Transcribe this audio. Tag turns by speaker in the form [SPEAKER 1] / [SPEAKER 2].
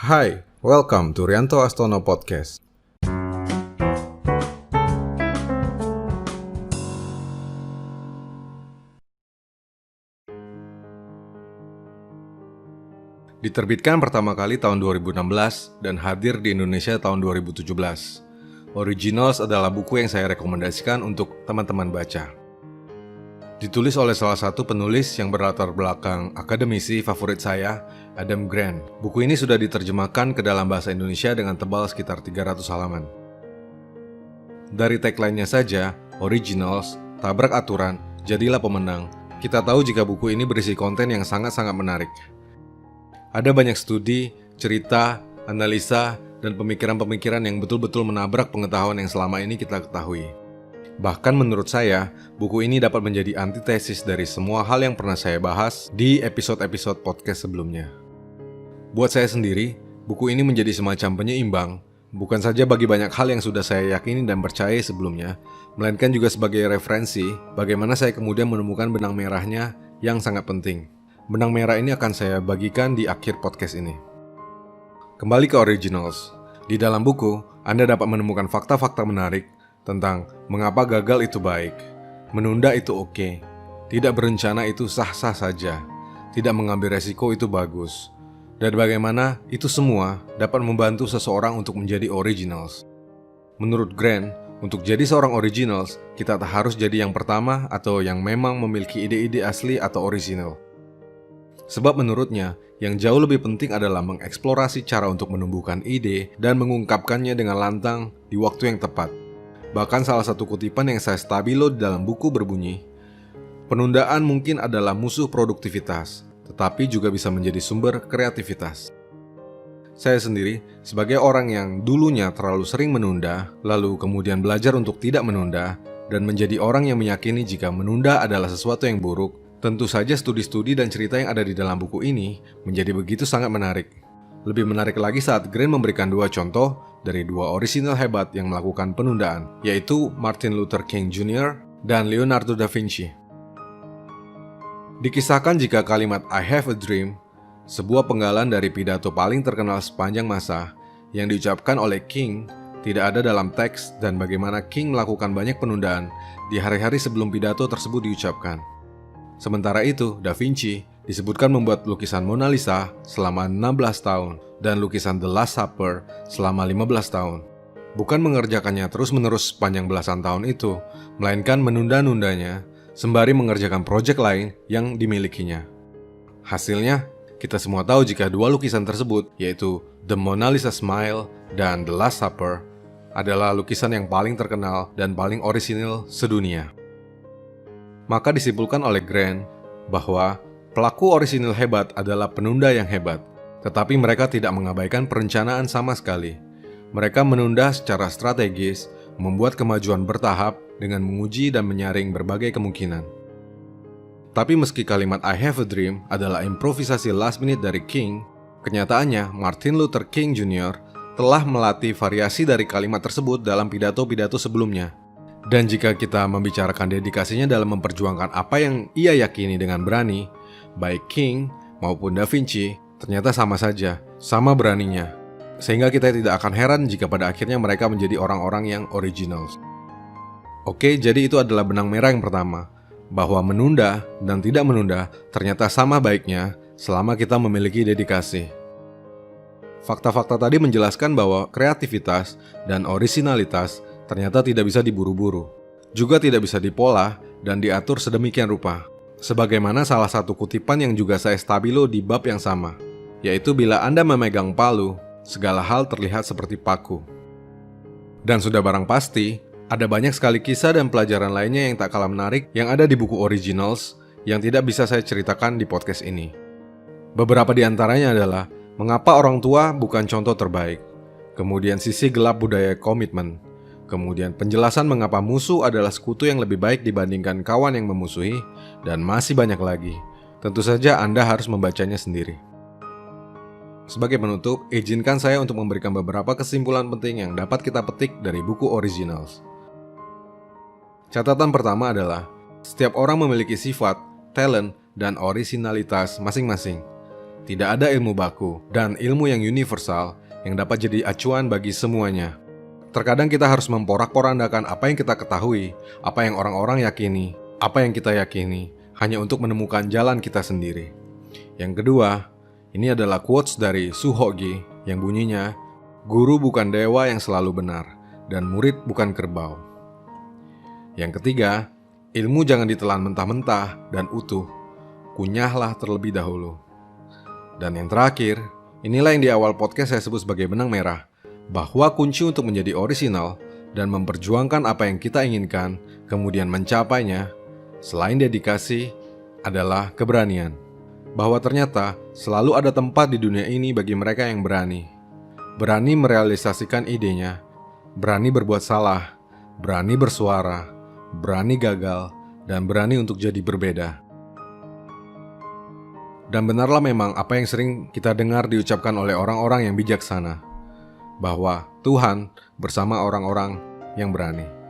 [SPEAKER 1] Hai, welcome to Rianto Astono Podcast. Diterbitkan pertama kali tahun 2016 dan hadir di Indonesia tahun 2017. Originals adalah buku yang saya rekomendasikan untuk teman-teman baca. Ditulis oleh salah satu penulis yang berlatar belakang akademisi favorit saya, Adam Grant. Buku ini sudah diterjemahkan ke dalam bahasa Indonesia dengan tebal sekitar 300 halaman. Dari tagline-nya saja, Originals, tabrak aturan, jadilah pemenang. Kita tahu jika buku ini berisi konten yang sangat-sangat menarik. Ada banyak studi, cerita, analisa, dan pemikiran-pemikiran yang betul-betul menabrak pengetahuan yang selama ini kita ketahui. Bahkan menurut saya, buku ini dapat menjadi antitesis dari semua hal yang pernah saya bahas di episode-episode podcast sebelumnya. Buat saya sendiri, buku ini menjadi semacam penyeimbang, bukan saja bagi banyak hal yang sudah saya yakini dan percaya sebelumnya, melainkan juga sebagai referensi bagaimana saya kemudian menemukan benang merahnya yang sangat penting. Benang merah ini akan saya bagikan di akhir podcast ini. Kembali ke Originals. Di dalam buku, Anda dapat menemukan fakta-fakta menarik tentang mengapa gagal itu baik, menunda itu oke, tidak berencana itu sah-sah saja, tidak mengambil resiko itu bagus, dan bagaimana itu semua dapat membantu seseorang untuk menjadi originals. Menurut Grant, untuk jadi seorang originals, kita tak harus jadi yang pertama atau yang memang memiliki ide-ide asli atau original. Sebab menurutnya, yang jauh lebih penting adalah mengeksplorasi cara untuk menumbuhkan ide dan mengungkapkannya dengan lantang di waktu yang tepat. Bahkan salah satu kutipan yang saya stabilo di dalam buku berbunyi, penundaan mungkin adalah musuh produktivitas, tetapi juga bisa menjadi sumber kreativitas. Saya sendiri, sebagai orang yang dulunya terlalu sering menunda, lalu kemudian belajar untuk tidak menunda, dan menjadi orang yang meyakini jika menunda adalah sesuatu yang buruk, tentu saja studi-studi dan cerita yang ada di dalam buku ini menjadi begitu sangat menarik. Lebih menarik lagi saat Grant memberikan dua contoh dari dua orisinal hebat yang melakukan penundaan, yaitu Martin Luther King Jr. dan Leonardo da Vinci. Dikisahkan jika kalimat I have a dream, sebuah penggalan dari pidato paling terkenal sepanjang masa, yang diucapkan oleh King, tidak ada dalam teks dan bagaimana King melakukan banyak penundaan di hari-hari sebelum pidato tersebut diucapkan. Sementara itu, Da Vinci disebutkan membuat lukisan Mona Lisa selama 16 tahun dan lukisan The Last Supper selama 15 tahun. Bukan mengerjakannya terus-menerus sepanjang belasan tahun itu, melainkan menunda-nundanya sembari mengerjakan proyek lain yang dimilikinya. Hasilnya, kita semua tahu jika dua lukisan tersebut, yaitu The Mona Lisa Smile dan The Last Supper, adalah lukisan yang paling terkenal dan paling orisinil sedunia. Maka disimpulkan oleh Grant bahwa pelaku orisinil hebat adalah penunda yang hebat, tetapi mereka tidak mengabaikan perencanaan sama sekali. Mereka menunda secara strategis, membuat kemajuan bertahap dengan menguji dan menyaring berbagai kemungkinan. Tapi meski kalimat I have a dream adalah improvisasi last minute dari King, kenyataannya Martin Luther King Jr. telah melatih variasi dari kalimat tersebut dalam pidato-pidato sebelumnya. Dan jika kita membicarakan dedikasinya dalam memperjuangkan apa yang ia yakini dengan berani, baik King maupun Da Vinci ternyata sama saja, sama beraninya. Sehingga kita tidak akan heran jika pada akhirnya mereka menjadi orang-orang yang originals. Oke, jadi itu adalah benang merah yang pertama, bahwa menunda dan tidak menunda ternyata sama baiknya selama kita memiliki dedikasi. Fakta-fakta tadi menjelaskan bahwa kreativitas dan orisinalitas ternyata tidak bisa diburu-buru, juga tidak bisa dipola dan diatur sedemikian rupa. Sebagaimana salah satu kutipan yang juga saya stabilo di bab yang sama, yaitu bila Anda memegang palu, segala hal terlihat seperti paku. Dan sudah barang pasti, ada banyak sekali kisah dan pelajaran lainnya yang tak kalah menarik yang ada di buku Originals yang tidak bisa saya ceritakan di podcast ini. Beberapa di antaranya adalah mengapa orang tua bukan contoh terbaik, kemudian sisi gelap budaya komitmen, kemudian penjelasan mengapa musuh adalah sekutu yang lebih baik dibandingkan kawan yang memusuhi, dan masih banyak lagi. Tentu saja Anda harus membacanya sendiri. Sebagai penutup, izinkan saya untuk memberikan beberapa kesimpulan penting yang dapat kita petik dari buku Originals. Catatan pertama adalah, setiap orang memiliki sifat, talent, dan orisinalitas masing-masing. Tidak ada ilmu baku dan ilmu yang universal yang dapat jadi acuan bagi semuanya. Terkadang kita harus memporak-porandakan apa yang kita ketahui, apa yang orang-orang yakini, apa yang kita yakini, hanya untuk menemukan jalan kita sendiri. Yang kedua, ini adalah quotes dari Suhogi yang bunyinya, "Guru bukan dewa yang selalu benar, dan murid bukan kerbau." Yang ketiga, ilmu jangan ditelan mentah-mentah dan utuh, kunyahlah terlebih dahulu. Dan yang terakhir, inilah yang di awal podcast saya sebut sebagai benang merah, bahwa kunci untuk menjadi orisinal dan memperjuangkan apa yang kita inginkan, kemudian mencapainya, selain dedikasi, adalah keberanian. Bahwa ternyata selalu ada tempat di dunia ini bagi mereka yang berani. Berani merealisasikan idenya, berani berbuat salah, berani bersuara, berani gagal, dan berani untuk jadi berbeda. Dan benarlah memang apa yang sering kita dengar diucapkan oleh orang-orang yang bijaksana, bahwa Tuhan bersama orang-orang yang berani.